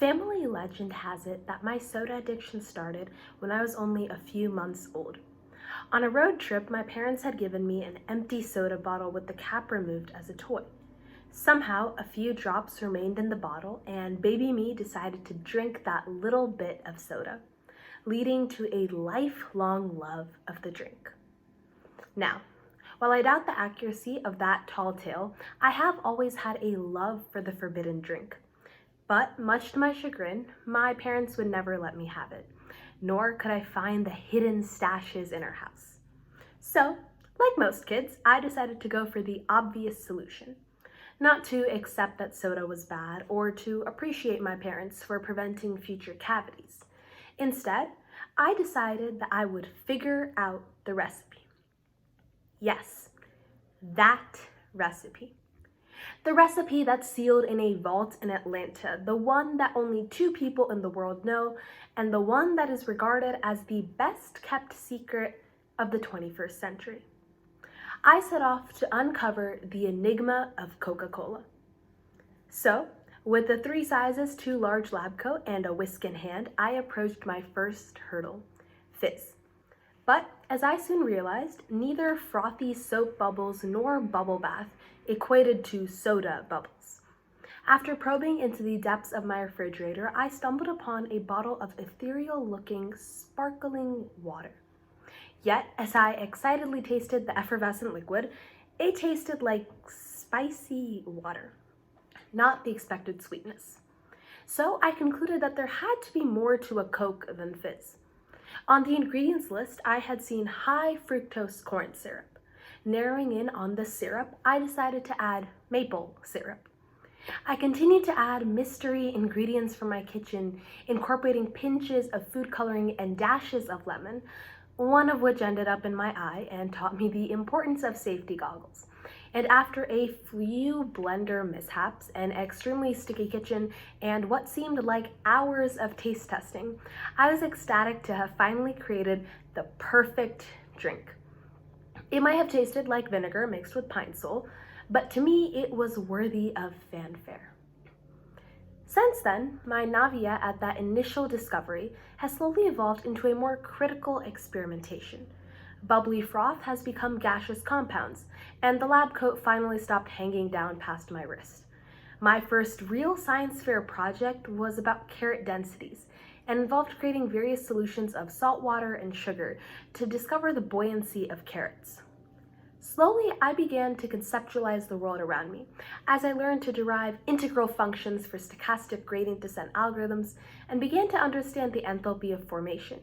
Family legend has it that my soda addiction started when I was only a few months old. On a road trip, my parents had given me an empty soda bottle with the cap removed as a toy. Somehow, a few drops remained in the bottle, and baby me decided to drink that little bit of soda, leading to a lifelong love of the drink. Now, while I doubt the accuracy of that tall tale, I have always had a love for the forbidden drink. But much to my chagrin, my parents would never let me have it, nor could I find the hidden stashes in our house. So, like most kids, I decided to go for the obvious solution. Not to accept that soda was bad or to appreciate my parents for preventing future cavities. Instead, I decided that I would figure out the recipe. Yes, that recipe. The recipe that's sealed in a vault in Atlanta, the one that only 2 people in the world know, and the one that is regarded as the best kept secret of the 21st century. I set off to uncover the enigma of Coca-Cola. So, with the 3 sizes, 2 large lab coat, and a whisk in hand, I approached my first hurdle, fizz. But as I soon realized, neither frothy soap bubbles nor bubble bath equated to soda bubbles. After probing into the depths of my refrigerator, I stumbled upon a bottle of ethereal-looking, sparkling water. Yet, as I excitedly tasted the effervescent liquid, it tasted like spicy water, not the expected sweetness. So I concluded that there had to be more to a Coke than fizz. On the ingredients list, I had seen high fructose corn syrup. Narrowing in on the syrup, I decided to add maple syrup. I continued to add mystery ingredients from my kitchen, incorporating pinches of food coloring and dashes of lemon, one of which ended up in my eye and taught me the importance of safety goggles. And after a few blender mishaps, an extremely sticky kitchen, and what seemed like hours of taste testing, I was ecstatic to have finally created the perfect drink. It might have tasted like vinegar mixed with pine sol, but to me it was worthy of fanfare. Since then, my nausea at that initial discovery has slowly evolved into a more critical experimentation. Bubbly froth has become gaseous compounds, and the lab coat finally stopped hanging down past my wrist. My first real science fair project was about carrot densities and involved creating various solutions of salt water and sugar to discover the buoyancy of carrots. Slowly, I began to conceptualize the world around me as I learned to derive integral functions for stochastic gradient descent algorithms and began to understand the enthalpy of formation.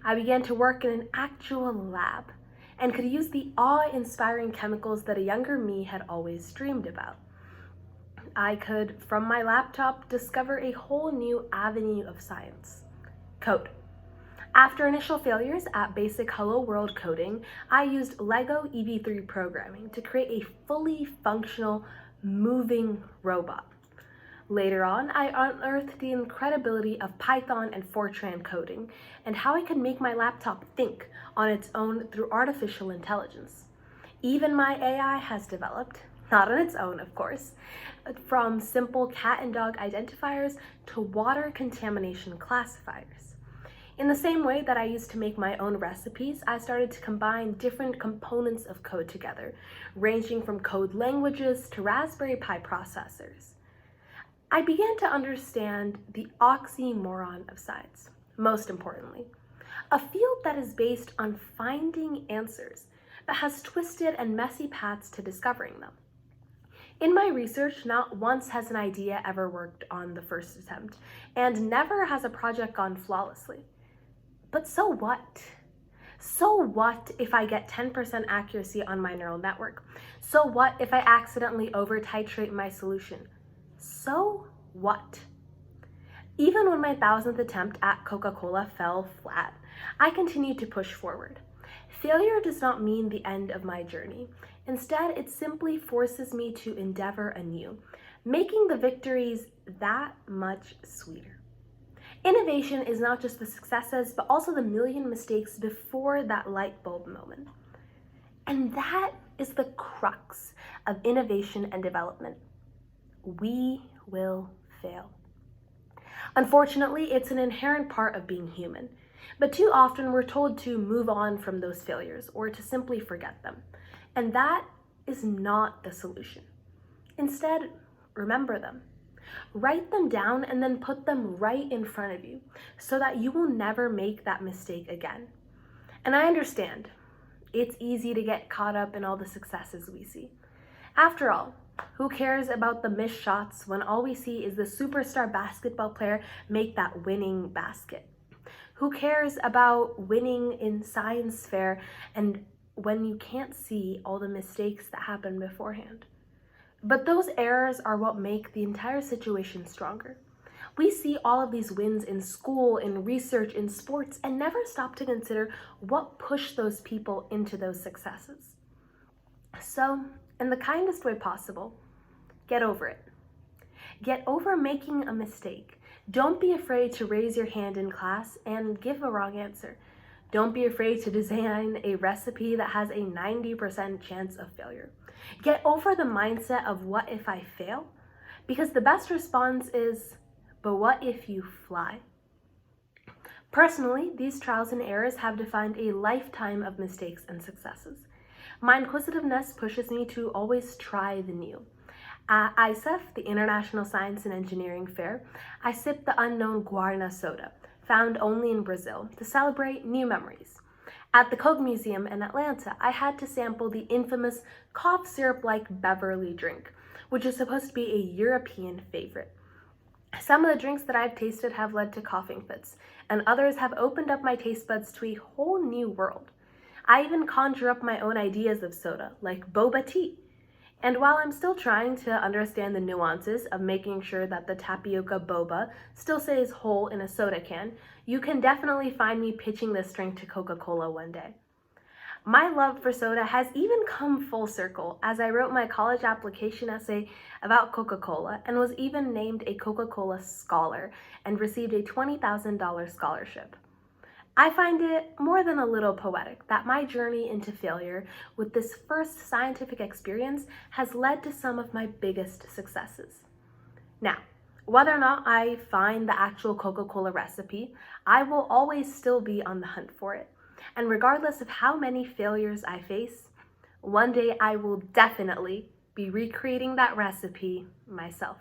I began to work in an actual lab and could use the awe-inspiring chemicals that a younger me had always dreamed about. I could, from my laptop, discover a whole new avenue of science: code. After initial failures at basic Hello World coding, I used Lego EV3 programming to create a fully functional, moving robot. Later on, I unearthed the incredibility of Python and Fortran coding and how I could make my laptop think on its own through artificial intelligence. Even my AI has developed, not on its own, of course, from simple cat and dog identifiers to water contamination classifiers. In the same way that I used to make my own recipes, I started to combine different components of code together, ranging from code languages to Raspberry Pi processors. I began to understand the oxymoron of science, most importantly, a field that is based on finding answers, but has twisted and messy paths to discovering them. In my research, not once has an idea ever worked on the first attempt, and never has a project gone flawlessly. But so what? So what if I get 10% accuracy on my neural network? So what if I accidentally over-titrate my solution? So what? Even when my 1000th attempt at Coca-Cola fell flat, I continued to push forward. Failure does not mean the end of my journey. Instead, it simply forces me to endeavor anew, making the victories that much sweeter. Innovation is not just the successes, but also the million mistakes before that light bulb moment. And that is the crux of innovation and development. We will fail. Unfortunately, it's an inherent part of being human. But too often we're told to move on from those failures or to simply forget them. And that is not the solution. Instead, remember them. Write them down and then put them right in front of you so that you will never make that mistake again. And I understand, it's easy to get caught up in all the successes we see. After all, who cares about the missed shots when all we see is the superstar basketball player make that winning basket? Who cares about winning in science fair and when you can't see all the mistakes that happened beforehand? But those errors are what make the entire situation stronger. We see all of these wins in school, in research, in sports, and never stop to consider what pushed those people into those successes. So, in the kindest way possible, get over it. Get over making a mistake. Don't be afraid to raise your hand in class and give a wrong answer. Don't be afraid to design a recipe that has a 90% chance of failure. Get over the mindset of what if I fail? Because the best response is, but what if you fly? Personally, these trials and errors have defined a lifetime of mistakes and successes. My inquisitiveness pushes me to always try the new. At ISEF, the International Science and Engineering Fair, I sipped the unknown guarana soda, found only in Brazil, to celebrate new memories. At the Coke Museum in Atlanta, I had to sample the infamous cough syrup-like Beverly drink, which is supposed to be a European favorite. Some of the drinks that I've tasted have led to coughing fits, and others have opened up my taste buds to a whole new world. I even conjure up my own ideas of soda, like boba tea. And while I'm still trying to understand the nuances of making sure that the tapioca boba still stays whole in a soda can, you can definitely find me pitching this drink to Coca-Cola one day. My love for soda has even come full circle as I wrote my college application essay about Coca-Cola and was even named a Coca-Cola scholar and received a $20,000 scholarship. I find it more than a little poetic that my journey into failure with this first scientific experience has led to some of my biggest successes. Now, whether or not I find the actual Coca-Cola recipe, I will always still be on the hunt for it. And regardless of how many failures I face, one day I will definitely be recreating that recipe myself.